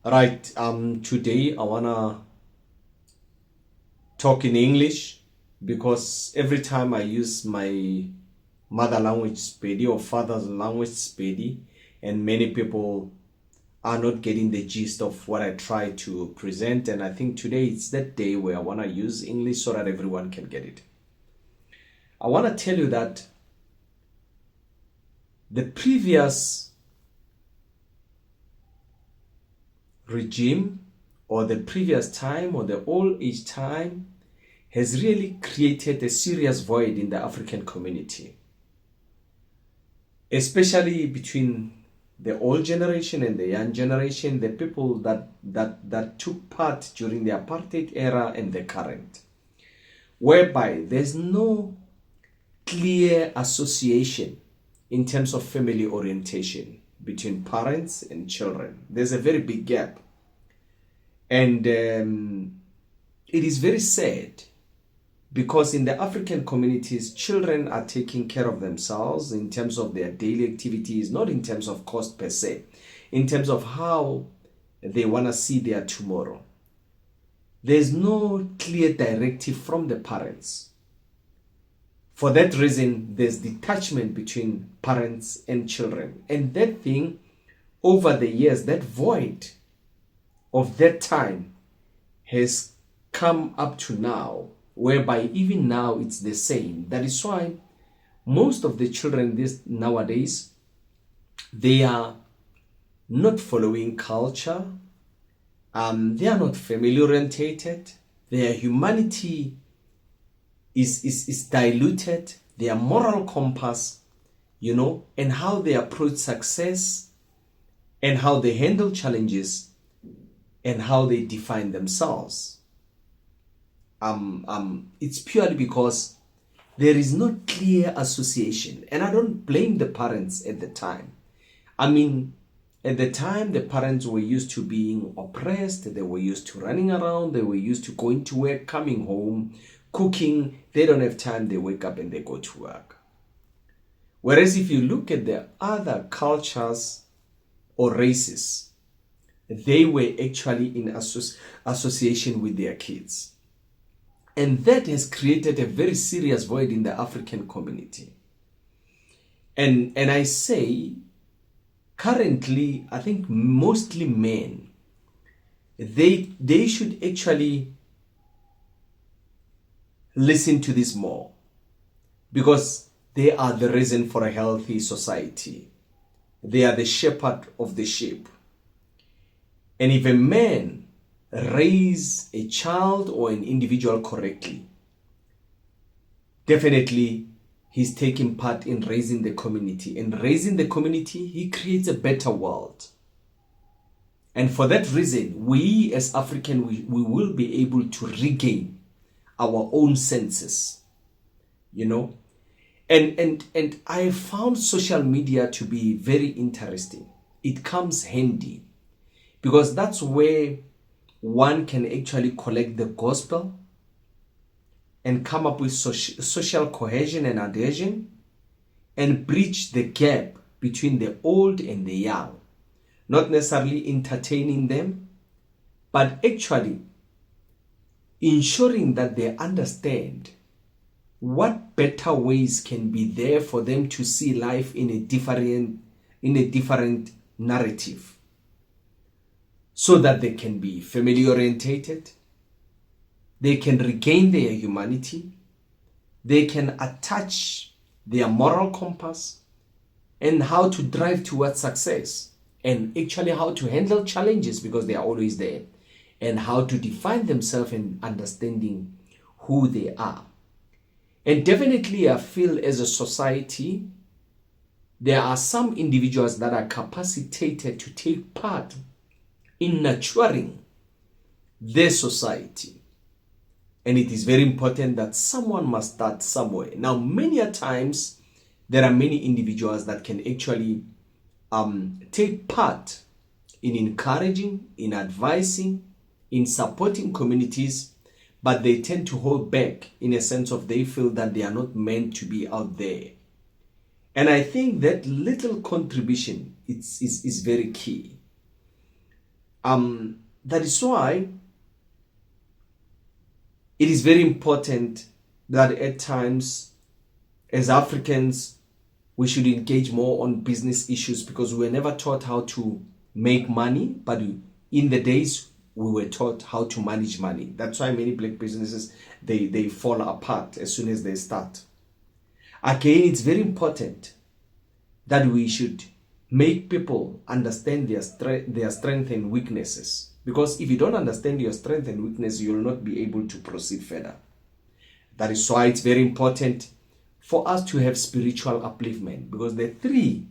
Right, today I wanna talk in English because every time I use my mother language Spedi or father's language Spedi, and many people are not getting the gist of what I try to present. And I think today it's that day where I wanna use English so that everyone can get it. I wanna tell you that the previous regime or the previous time or the old age time has really created a serious void in the African community, especially between the old generation and the young generation, the people that took part during the apartheid era and the current, whereby there's no clear association in terms of family orientation between parents and children. There's a very big gap. And it is very sad because in the African communities, children are taking care of themselves in terms of their daily activities, not in terms of cost per se, in terms of how they want to see their tomorrow. There's no clear directive from the parents. For that reason, there's detachment between parents and children. And that thing, over the years, that void of that time has come up to now, whereby even now it's the same. That is why most of the children nowadays, they are not following culture, they are not family orientated, their humanity is diluted, their moral compass, and how they approach success and how they handle challenges and how they define themselves. It's purely because there is no clear association, and I don't blame the parents at the time. I mean, at the time, the parents were used to being oppressed, they were used to running around, they were used to going to work, coming home, cooking. They don't have time, they wake up and they go to work. Whereas if you look at the other cultures or races, they were actually in association with their kids. And that has created a very serious void in the African community. And I say, currently, I think mostly men, they should actually listen to this more, because they are the reason for a healthy society. They are the shepherd of the sheep. And if a man raise a child or an individual correctly, definitely he's taking part in raising the community. And raising the community, he creates a better world. And for that reason, we as African, we will be able to regain our own senses, And I found social media to be very interesting. It comes handy because that's where one can actually collect the gospel and come up with social cohesion and adhesion and bridge the gap between the old and the young. Not necessarily entertaining them, but actually ensuring that they understand what better ways can be there for them to see life in a different narrative, so that they can be family orientated, they can regain their humanity, they can attach their moral compass and how to drive towards success, and actually how to handle challenges because they are always there, and how to define themselves and understanding who they are. And definitely I feel as a society, there are some individuals that are capacitated to take part in nurturing their society. And it is very important that someone must start somewhere. Now, many a times, there are many individuals that can actually take part in encouraging, in advising, in supporting communities, but they tend to hold back in a sense of they feel that they are not meant to be out there. And I think that little contribution is very key. That is why it is very important that at times, as Africans, we should engage more on business issues, because we were never taught how to make money, but in the days we were taught how to manage money. That's why many black businesses, they fall apart as soon as they start. Again, it's very important that we should make people understand their strengths and weaknesses, because if you don't understand your strength and weakness, you will not be able to proceed further. That is why it's very important for us to have spiritual upliftment, because the three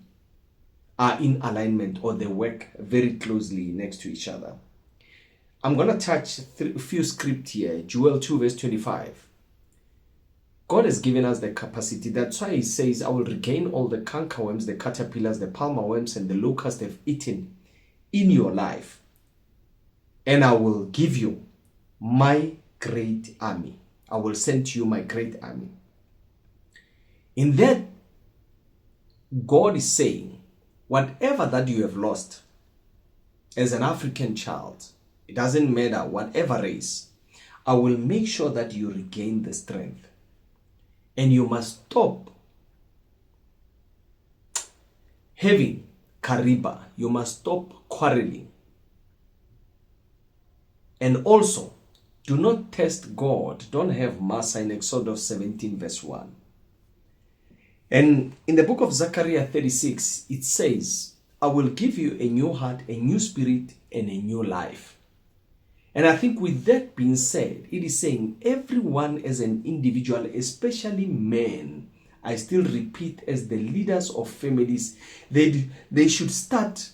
are in alignment, or they work very closely next to each other. I'm going to touch a few scripts here. Joel 2 verse 25. God has given us the capacity. That's why he says, I will regain all the cankerworms, the caterpillars, the palmer worms, and the locusts have eaten in your life. And I will give you my great army. I will send to you my great army. In that, God is saying, whatever that you have lost as an African child, it doesn't matter whatever race, I will make sure that you regain the strength. And you must stop having kariba. You must stop quarreling. And also, do not test God. Don't have massa in Exodus 17 verse 1. And in the book of Zechariah 36, it says, I will give you a new heart, a new spirit, and a new life. And I think with that being said, it is saying everyone as an individual, especially men, I still repeat, as the leaders of families, they should start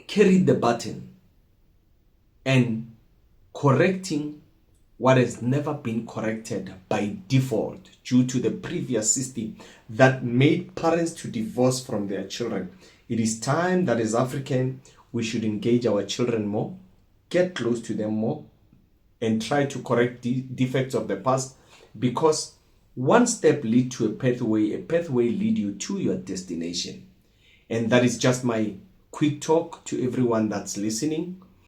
carrying the baton and correcting what has never been corrected by default due to the previous system that made parents to divorce from their children. It is time that as African, we should engage our children more, get close to them more, and try to correct the defects of the past, because one step leads to a pathway leads you to your destination. And that is just my quick talk to everyone that's listening.